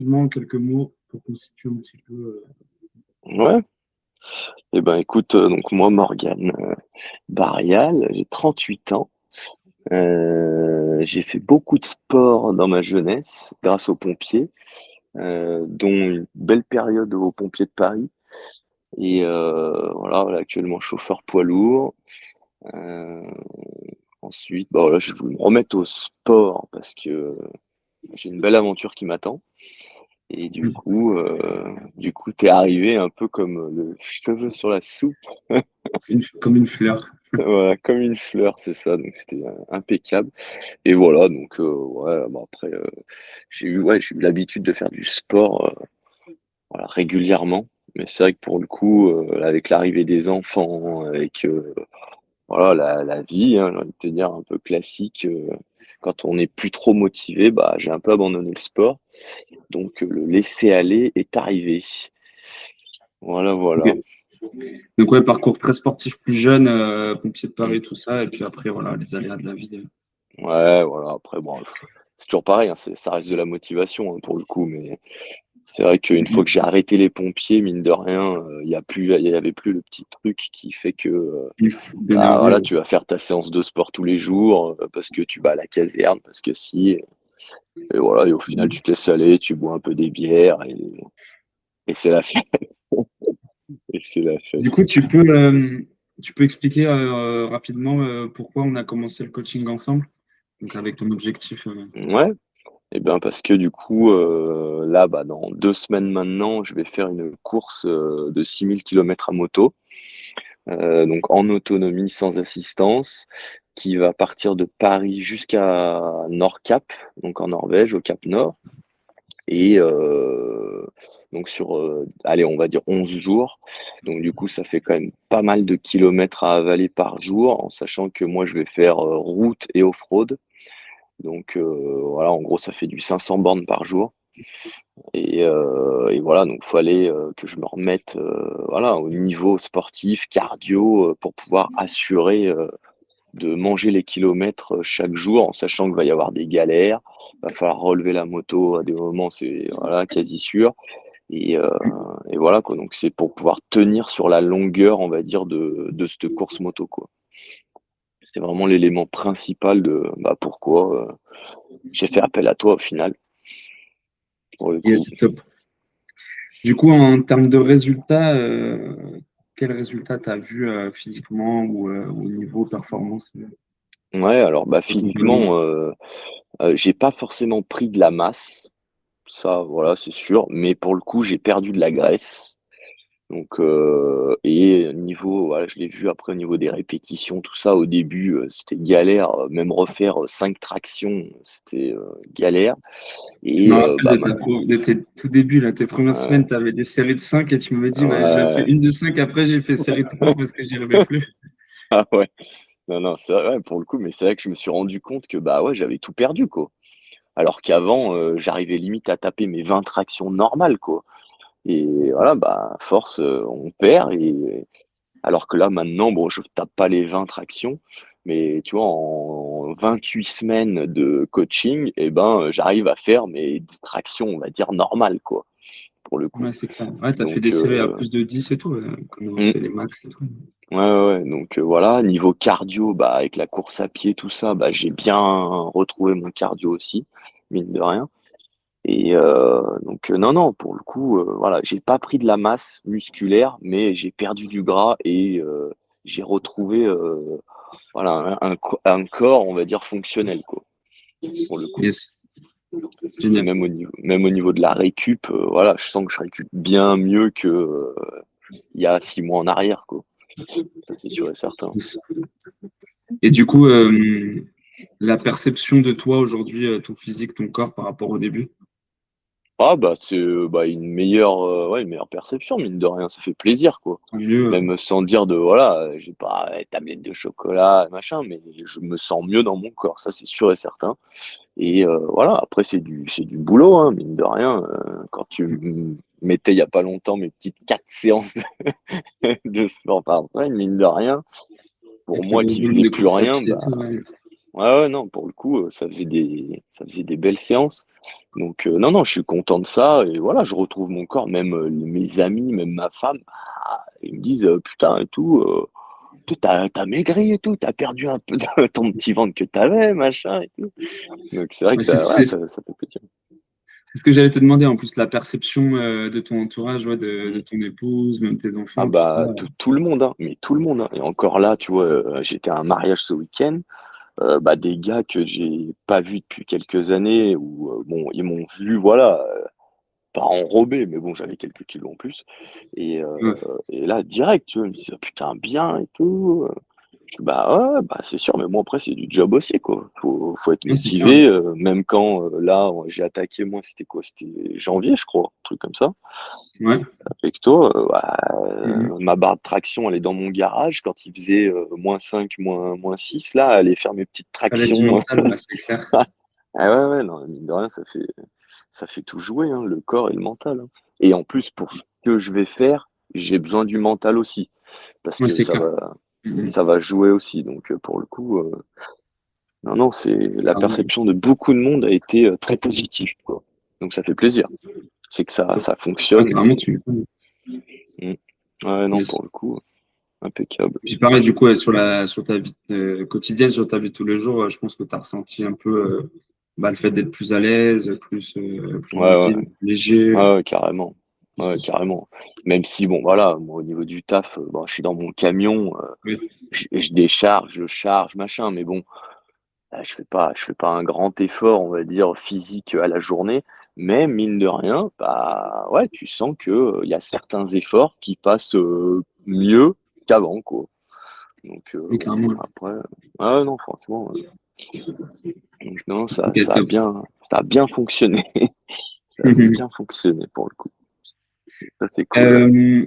rapidement quelques mots pour constituer un petit peu. Ouais, et ben écoute, donc moi Morgane Barrial, j'ai 38 ans. J'ai fait beaucoup de sport dans ma jeunesse grâce aux pompiers, dont une belle période aux pompiers de Paris. Et voilà, actuellement chauffeur poids lourd. Euh, Ensuite, bah voilà, je voulais me remettre au sport parce que j'ai une belle aventure qui m'attend. Et du coup, t'es arrivé un peu comme le cheveu sur la soupe. Comme une fleur. Voilà, comme une fleur, c'est ça. Donc c'était impeccable. Et voilà, donc ouais, bon, après, j'ai eu l'habitude de faire du sport voilà, régulièrement. Mais c'est vrai que pour le coup, là, avec l'arrivée des enfants, avec voilà, la vie, hein, j'ai envie de te dire, un peu classique, quand on n'est plus trop motivé, bah, j'ai un peu abandonné le sport. Donc le laisser aller est arrivé. Voilà, Ok. voilà. Donc ouais, parcours très sportif plus jeune, pompier de Paris, tout ça, et puis après, voilà, les aléas de la vie. Ouais, voilà. Après, bon, c'est toujours pareil, hein, ça reste de la motivation hein, pour le coup, mais c'est vrai qu'une fois que j'ai arrêté les pompiers, mine de rien, il y avait plus le petit truc qui fait que bah D'énergie. voilà, tu vas faire ta séance de sport tous les jours parce que tu vas à la caserne, parce que si, et voilà, et au final tu te laisses aller, tu bois un peu des bières et c'est la fête, et c'est la Du fête. coup, tu peux expliquer rapidement pourquoi on a commencé le coaching ensemble, donc avec ton objectif. Ouais. Et bien parce que du coup, là, bah, dans 2 semaines maintenant, je vais faire une course de 6 000 kilomètres à moto, donc en autonomie, sans assistance, qui va partir de Paris jusqu'à Nordkap, donc en Norvège, au Cap Nord. Et donc sur, allez, on va dire 11 jours. Donc du coup, ça fait quand même pas mal de kilomètres à avaler par jour, en sachant que moi, je vais faire route et off-road. Donc voilà, en gros, ça fait du 500 bornes par jour. Et voilà, donc fallait que je me remette voilà, au niveau sportif, cardio, pour pouvoir assurer de manger les kilomètres chaque jour, en sachant qu'il va y avoir des galères, va falloir relever la moto à des moments, c'est voilà, quasi sûr. Et, euh, et voilà quoi, donc c'est pour pouvoir tenir sur la longueur, on va dire, de cette course moto quoi. C'est vraiment l'élément principal de bah, pourquoi j'ai fait appel à toi au final, pour le coup. Yes, top. Du coup, en termes de résultats, quel résultat tu as vu physiquement ou au niveau performance Ouais, alors bah globalement? physiquement, j'ai pas forcément pris de la masse, ça voilà, c'est sûr, mais pour le coup, j'ai perdu de la graisse. Donc et niveau voilà, je l'ai vu après au niveau des répétitions, tout ça, au début, c'était galère, même refaire 5 tractions, c'était galère Je me et rappelle bah de tes tout débuts, là, tes premières semaines, ouais, tu avais des séries de 5 et tu m'avais dit, ouais, j'ai fait ouais, une de 5 après j'ai fait série de 3 parce que j'y arrivais plus. ah ouais, non, non, c'est vrai, ouais, pour le coup, mais c'est vrai que je me suis rendu compte que, bah ouais, j'avais tout perdu, quoi. Alors qu'avant, j'arrivais limite à taper mes 20 tractions normales, quoi. Et voilà, bah, à force, on perd. Et alors que là, maintenant, bon, je tape pas les 20 tractions, mais tu vois, en 28 semaines de coaching, eh ben, j'arrive à faire mes 10 tractions, on va dire, normales, quoi, pour le coup. Ouais, c'est clair. Ouais, tu as fait des Donc, séries à plus de 10 et tout, quand on a mm, fait les max et tout. ouais, ouais, ouais. Donc, voilà, niveau cardio, bah, avec la course à pied, tout ça, bah, j'ai bien retrouvé mon cardio aussi, mine de rien. Et donc non, non, pour le coup, voilà, j'ai pas pris de la masse musculaire, mais j'ai perdu du gras et j'ai retrouvé voilà un corps, on va dire fonctionnel quoi, pour le coup. Yes, Et génial. même au niveau de la récup, voilà, je sens que je récup bien mieux que il y a 6 mois en arrière quoi. Ça c'est sûr et certain. Yes. Et du coup, la perception de toi aujourd'hui, ton physique, ton corps par rapport au début? Ah bah c'est bah une meilleure perception mine de rien, ça fait plaisir quoi. Tant mieux. Même sans dire de voilà, j'ai pas tablette de chocolat, machin, mais je me sens mieux dans mon corps, ça c'est sûr et certain. Et voilà, après c'est du boulot, hein, mine de rien. Quand tu mettais il y a pas longtemps mes petites 4 séances de sport par semaine, mine de rien, pour Avec le moi gros qui volume faisais de plus course à rien, pied et bah tout, ouais. Ouais, ouais, non, pour le coup, ça faisait des belles séances. Donc, non, non, je suis content de ça. Et voilà, je retrouve mon corps, même mes amis, même ma femme, bah, ils me disent, putain, et tout, toi, t'as maigri et tout, t'as perdu un peu de ton petit ventre que t'avais, machin et tout. Donc, c'est vrai Ouais, que ouais, ça fait plaisir. c'est ce que j'allais te demander, en plus, la perception de ton entourage, ouais, de Mm. ton épouse, même tes Ah enfants, tout ça. bah, tout le monde, hein, mais tout le monde, hein. Et encore là, tu vois, j'étais à un mariage ce week-end. Bah, des gars que j'ai pas vus depuis quelques années, ou bon, ils m'ont vu, voilà, pas enrobé, mais bon, j'avais quelques kilos en plus. Et, euh, Ouais, et là, direct, tu vois, ils me disent, ah, putain, bien et tout. Je dis, bah ouais, bah c'est sûr, mais bon, après, c'est du job aussi, quoi. Faut être ouais, c'est clair. motivé, même quand là, j'ai attaqué, moi, c'était quoi? C'était janvier, je crois, un truc comme ça. Ouais. Avec toi, bah, Mhm. ma barre de traction, elle est dans mon garage. Quand il faisait -5, -6, là, aller faire mes petites Fallait du tractions. mental, ouais, c'est clair. Ah ouais, ouais, non, mine de rien, ça fait tout jouer, hein, le corps et le mental, hein. Et en plus, pour ce que je vais faire, j'ai besoin du mental aussi, parce Ouais, que c'est clair. Mhm. ça va jouer aussi. Donc, pour le coup, non, non, la Clairement. perception de beaucoup de monde a été très positive, quoi. Donc, ça fait plaisir. C'est que ça Ouais, fonctionne. carrément, tu m'étonnes. Mm. Ouais, non, Yes. pour le coup, impeccable. Puis pareil, du coup, sur ta vie quotidienne, sur ta vie de tous les jours, je pense que tu as ressenti un peu le fait d'être plus à l'aise, plus Ouais, ouais, mobile, plus léger. ouais, ouais, carrément. Plus Ouais, de- carrément. Même si, bon, voilà, moi, au niveau du taf, bon, je suis dans mon camion, Oui, je décharge, je charge, machin, mais bon, je fais pas un grand effort, on va dire, physique à la journée, mais mine de rien, bah, ouais, tu sens que, il y a certains efforts qui passent, mieux qu'avant, quoi. Donc, oui, bon, carrément. après, ouais, non, franchement, donc non, Ok, top. ça a bien fonctionné. Ça a bien fonctionné pour le coup. Ça, c'est cool. Euh,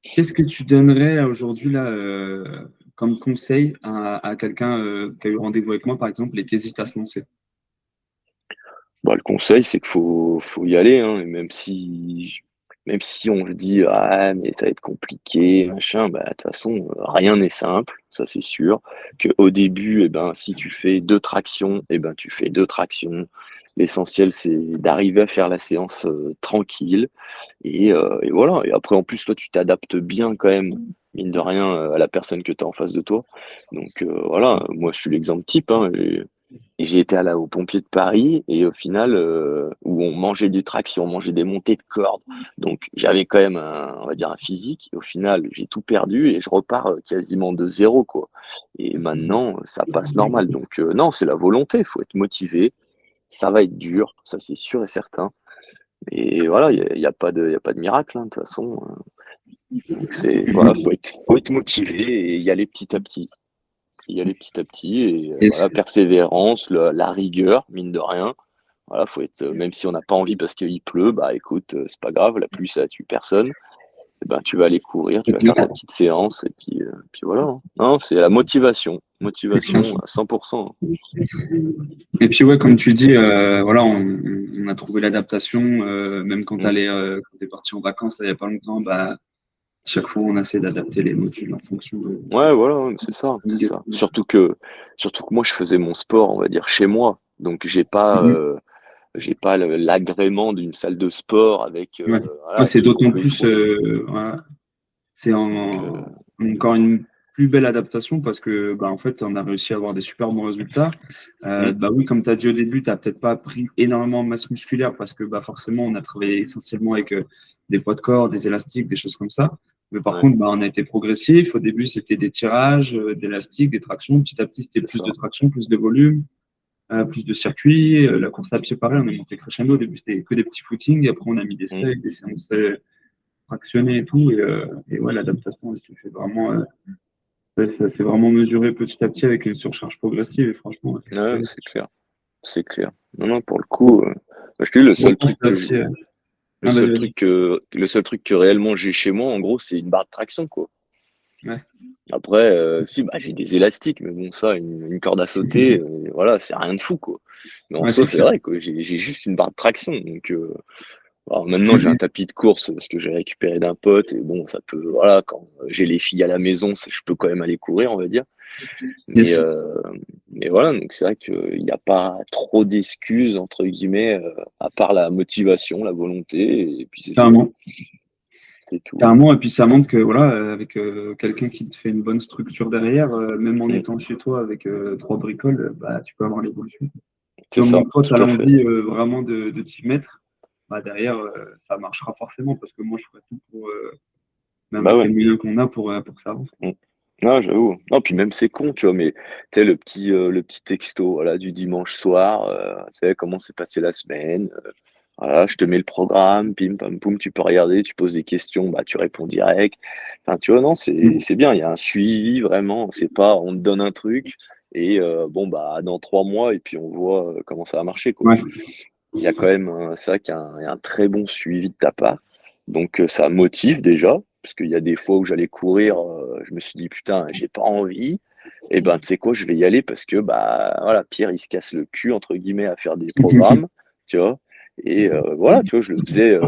Qu'est-ce que tu donnerais aujourd'hui là comme conseil à quelqu'un qui a eu rendez-vous avec moi, par exemple, et qui hésite à se lancer? Bah, le conseil, c'est qu'il faut y aller, hein, et même si on le dit: «Ah mais ça va être compliqué, machin», bah, de toute façon, rien n'est simple, ça c'est sûr. Qu'au début, et ben, si tu fais 2 tractions, et ben, tu fais 2 tractions. L'essentiel, c'est d'arriver à faire la séance, tranquille, et voilà. Et après, en plus, toi, tu t'adaptes bien quand même, mine de rien, à la personne que tu as en face de toi. Donc, voilà, moi, je suis l'exemple type, hein. Et j'ai été au pompier de Paris, et au final, où on mangeait du traction, on mangeait des montées de cordes. Donc j'avais quand même on va dire un physique. Et au final, j'ai tout perdu et je repars, quasiment de zéro, quoi. Et maintenant, ça passe normal. Donc, non, c'est la volonté, il faut être motivé. Ça va être dur, ça c'est sûr et certain. Et voilà, il y a pas de miracle, hein, de toute façon. Donc voilà, faut être motivé et y aller petit à petit. Y aller petit à petit, et Yes. voilà, persévérance, la rigueur, mine de rien. Voilà, faut être, même si on n'a pas envie parce qu'il pleut, bah écoute, c'est pas grave, la pluie ça tue personne. Et ben tu vas aller courir, tu vas faire ta petite séance, et puis voilà, hein. Non, c'est la motivation, C'est clair. motivation à 100%. Et puis ouais, comme tu dis, voilà, on a trouvé l'adaptation, même quand Mmh. quand t'es parti en vacances là, il n'y a pas longtemps, bah, chaque fois on essaie d'adapter les modules en fonction Ouais, voilà, ouais, c'est ça, c'est ça. de... Surtout que moi je faisais mon sport, on va dire, chez moi. Donc Mhm. j'ai pas l'agrément d'une salle de sport avec, Ouais. Ouais, voilà, c'est tout ce qu'on d'autant peut y plus, trouver. voilà, c'est Donc, encore une plus belle adaptation parce que bah, en fait, on a réussi à avoir des super bons résultats. mmh, Bah oui, comme tu as dit au début, tu n'as peut-être pas pris énormément de masse musculaire parce que bah, forcément, on a travaillé essentiellement avec des poids de corps, des élastiques, des choses comme ça. Mais par ouais, contre, bah, on a été progressif. Au début, c'était des tirages, d'élastiques, des tractions. Petit à petit, c'était c'est plus ça. de traction, plus de volume, plus de circuits. La course à pied, pareil, on est monté crescendo. Au début, c'était que des petits footings. Après, on a mis des Mmh. steaks, des séances fractionnées et tout. Et ouais, l'adaptation, elle s'est fait vraiment. Ouais, ça s'est vraiment mesuré petit à petit avec une surcharge progressive et franchement, ouais, ça Ouais, paye. c'est clair, c'est clair. Non, non, pour le coup, bah, je te dis, Franchement, c'est assez. Ah, vas-y, vas-y. le seul truc que réellement j'ai chez moi, en gros, c'est une barre de traction, quoi. Ouais. Après, si, bah, j'ai des élastiques, mais bon, ça, une corde à sauter, voilà, c'est rien de fou, quoi. Mais en Ouais, soi, c'est c'est clair. vrai, quoi, j'ai juste une barre de traction. Donc, alors maintenant, j'ai un Mhm. tapis de course parce que j'ai récupéré d'un pote, et bon, ça peut, voilà, quand j'ai les filles à la maison, je peux quand même aller courir, on va dire. Mais, Yes. euh, Mais voilà, donc c'est vrai qu'il n'y a pas trop d'excuses, entre guillemets, à part la motivation, la volonté, et puis c'est tout. Carrément. C'est tout. Carrément, et puis ça montre que voilà, avec quelqu'un qui te fait une bonne structure derrière, même en Mm. étant chez toi avec trois bricoles, bah, tu peux avoir l'évolution. C'est Si au moins ça, toi, tu as tout à fait. l'envie vraiment de t'y mettre, bah, derrière, ça marchera forcément parce que moi, je ferai tout pour, même Bah avec ouais. les moyens qu'on a pour que ça avance. Mm. Ah, j'avoue. Non, puis même c'est con, tu vois, mais tu sais, le petit texto, voilà, du dimanche soir, tu sais, comment s'est passée la semaine, voilà, je te mets le programme, pim, pam, poum, tu peux regarder, tu poses des questions, bah, tu réponds direct. Enfin, tu vois, non, Mm. c'est bien, il y a un suivi, vraiment, c'est pas, on te donne un truc, et bon, bah, dans 3 mois, et puis on voit comment ça va marcher, quoi. Ouais. Il y a quand même, c'est vrai il y a un très bon suivi de ta part. Donc ça motive déjà, parce qu'il y a des fois où j'allais courir, je me suis dit putain, j'ai pas envie. Et ben tu sais quoi, je vais y aller parce que bah voilà, Pierre il se casse le cul entre guillemets à faire des programmes, tu vois. Et voilà, tu vois, je le faisais,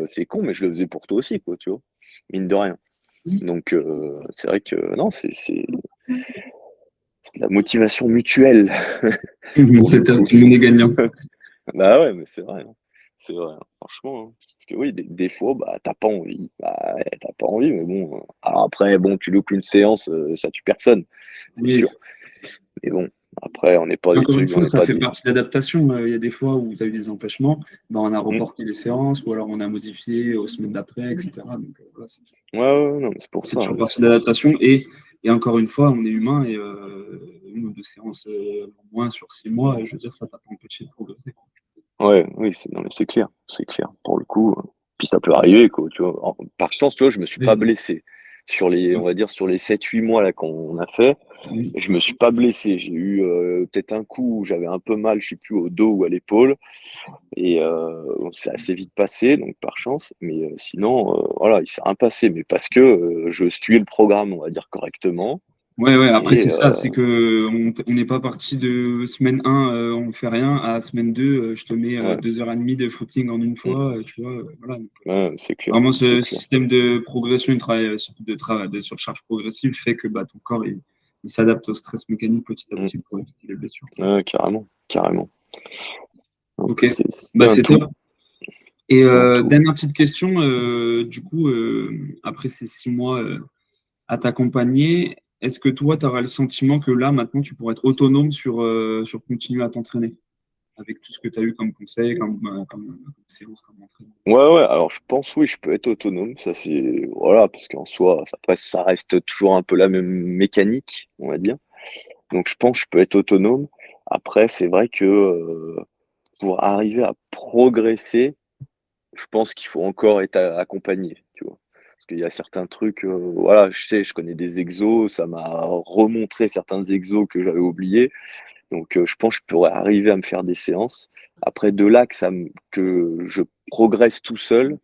c'est con, mais je le faisais pour toi aussi, quoi, tu vois, mine de rien. Donc c'est vrai que non, c'est de la motivation mutuelle pour C'est le top, coup. tout le monde est gagnant. Bah ouais, mais c'est vrai, hein. C'est vrai, hein. Franchement, hein. Parce que oui, des fois, bah, t'as pas envie. Bah, ouais, tu pas envie, mais bon. Alors après, bon, tu loupes une séance, ça tue personne, c'est Oui. sûr. Mais bon, après, on n'est pas des Encore une trucs, on fois, n'est ça pas fait des. partie de l'adaptation. Il y a des fois où tu as eu des empêchements, ben, on a Hmm. reporté les séances ou alors on a modifié aux semaines d'après, etc. Donc, voilà, Ouais, ouais, non, mais c'est pour c'est ça, toujours hein, partie c'est de pour ça. l'adaptation. Et encore une fois, on est humain et une ou deux séances en moins sur 6 mois, je veux dire, ça t'a pas empêché de progresser. Ouais, oui, non, mais c'est clair, pour le coup. Puis ça peut arriver, quoi, tu vois. Par chance, tu vois, je me suis pas Oui, blessé. On va dire, sur les 7 8 mois là qu'on a fait, oui. je me suis pas blessé. J'ai eu peut-être un coup où j'avais un peu mal, je sais plus, au dos ou à l'épaule. Et bon, c'est assez vite passé, donc par chance. Mais sinon, voilà, il s'est rien passé. Mais parce que je suis le programme, on va dire, correctement. Ouais, ouais, après, Et c'est ça, c'est que on n'est pas parti de semaine 1, on fait rien, à semaine 2, je te mets ouais, 2h30 de footing en une mm, fois, tu vois, voilà. ouais, c'est clair, Vraiment, c'est ce clair. système de progression, de surcharge progressive fait que bah, ton corps il s'adapte au stress mécanique petit à Mm, petit pour éviter les blessures. ouais, carrément, carrément. Donc Ok, c'est bah, un c'est tout, top. Et c'est un tout. dernière petite question, du coup, après ces 6 mois à t'accompagner, est-ce que toi, tu auras le sentiment que là, maintenant, tu pourrais être autonome sur continuer à t'entraîner avec tout ce que tu as eu comme conseil, comme séance, comme entraînement? Ouais, ouais, alors je pense, oui, je peux être autonome. Ça, c'est. Voilà, parce qu'en soi, après, ça reste toujours un peu la même mécanique, on va dire. Donc je pense que je peux être autonome. Après, c'est vrai que pour arriver à progresser, je pense qu'il faut encore être accompagné, tu vois. Parce qu'il y a certains trucs, voilà, je sais, je connais des exos, ça m'a remontré certains exos que j'avais oubliés. Donc, je pense que je pourrais arriver à me faire des séances. Après, de là que je progresse tout seul,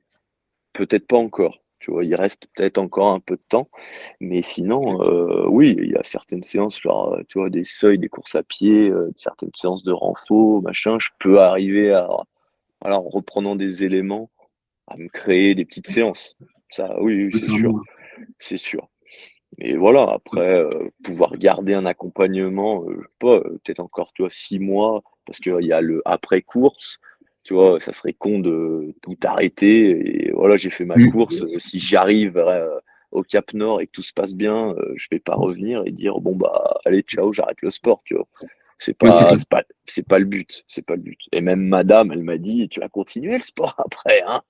peut-être pas encore. Tu vois, il reste peut-être encore un peu de temps. Mais sinon, oui, il y a certaines séances, genre, tu vois, des seuils, des courses à pied, certaines séances de renfo, machin, je peux arriver à, voilà, en reprenant des éléments, à me créer des petites séances. Ça, oui, oui, Ouais, c'est sûr, clairement. c'est sûr. Et voilà, après, pouvoir garder un accompagnement, je sais pas, peut-être encore, tu vois, 6 mois, parce qu'il y a le après-course, tu vois, ça serait con de tout arrêter. Et voilà, j'ai fait ma Mm. course. Si j'arrive au Cap Nord et que tout se passe bien, je vais pas revenir et dire, bon, bah, allez, ciao, j'arrête le sport, tu vois. Ouais, c'est clair. C'est pas le but, c'est pas le but. Et même madame, elle m'a dit, tu vas continuer le sport après, hein?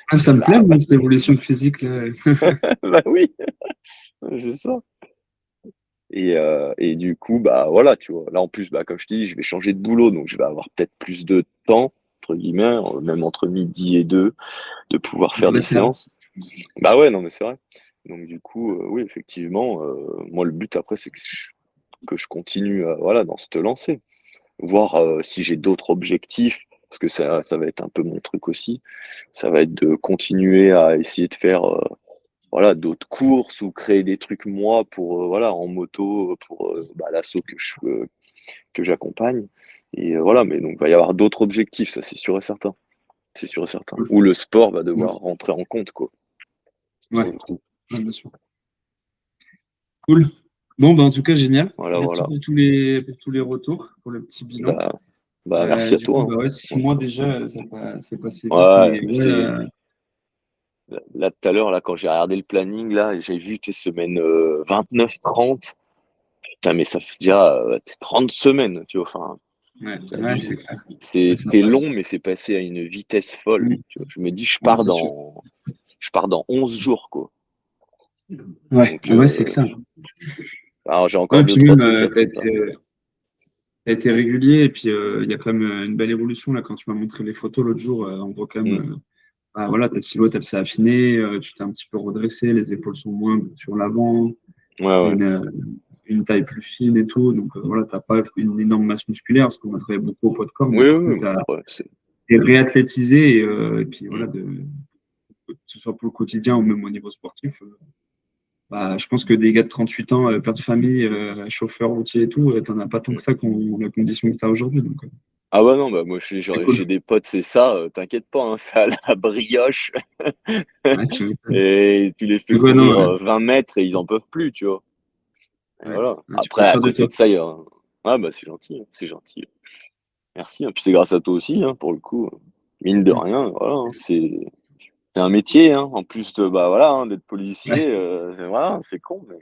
Ah, Je ça dis, me plaît, bah, moi, cette évolution physique là. bah oui, c'est ça. Et du coup, bah voilà, tu vois. Là, en plus, bah, comme je te dis, je vais changer de boulot, donc je vais avoir peut-être plus de temps, entre guillemets, même entre midi et deux, de pouvoir faire des Ouais, c'est vrai. séances. Bah ouais, non, mais c'est vrai. Donc du coup, oui, effectivement, moi, le but après, c'est que je continue, voilà, dans cette lancée. Voir si j'ai d'autres objectifs, parce que ça va être un peu mon truc aussi. Ça va être de continuer à essayer de faire voilà, d'autres courses ou créer des trucs moi pour voilà en moto pour bah, l'assaut que j'accompagne et voilà mais donc il va y avoir d'autres objectifs ça c'est sûr et certain où le sport va devoir Ouais, rentrer en compte quoi ouais, pour le coup. ouais, bien sûr. Cool. Bon, bah, en tout cas, génial. Voilà, Merci voilà. pour tous les retours, pour le petit bilan. Bah, merci à Du coup, toi, bah ouais, hein. 6 mois déjà, c'est passé vite, Ouais, mais mais ouais, là, tout à l'heure, là, quand j'ai regardé le planning, là, j'ai vu tes semaines 29-30. Putain, mais ça fait déjà 30 semaines, tu vois. Enfin, ouais, c'est ouais, c'est abusé. clair. C'est Ouais, ça c'est passe. long, mais c'est passé à une vitesse folle. Mm. Tu vois. Je me dis, Ouais, c'est sûr. je pars dans 11 jours, quoi. Ouais, Donc, ouais, c'est clair. alors j'ai encore Ouais, deux, puis trois même, trucs à préparer. t'as été régulier, et puis il y a quand même une belle évolution là. Quand tu m'as montré les photos l'autre jour, on voit quand même, Mm. bah, voilà, ta silhouette, elle s'est affinée, tu t'es un petit peu redressé, les épaules sont moins sur l'avant, Ouais, t'as ouais. une taille plus fine et tout. Donc voilà, t'as pas une énorme masse musculaire, parce qu'on a travaillé beaucoup au poids de corps, mais Oui, par oui, contre, mais après, t'es réathlétisé, et puis voilà, mm. que ce soit pour le quotidien ou même au niveau sportif. Bah, je pense que des gars de 38 ans, père de famille, chauffeur routier et tout, t'en as pas tant Mm. que ça qu'on la condition que tu as aujourd'hui. Donc, Ah bah non, bah moi c'est cool. j'ai des potes, c'est ça, t'inquiète pas, hein, c'est à la brioche. Ouais, tu m'étonnes. Et tu les fais Donc, ouais, non, courir ouais, 20 mètres et ils en peuvent plus, tu vois. Et ouais. voilà. Ouais, tu peux Après, être à fier de côté toi. de ça, il y a... Ah bah c'est gentil, hein, c'est gentil. Merci, hein. Puis c'est grâce à toi aussi, hein, pour le coup. Mine de Mm. rien, voilà, hein, c'est un métier, hein. En plus de, bah voilà, hein, d'être Ouais, policier, voilà, c'est con, mais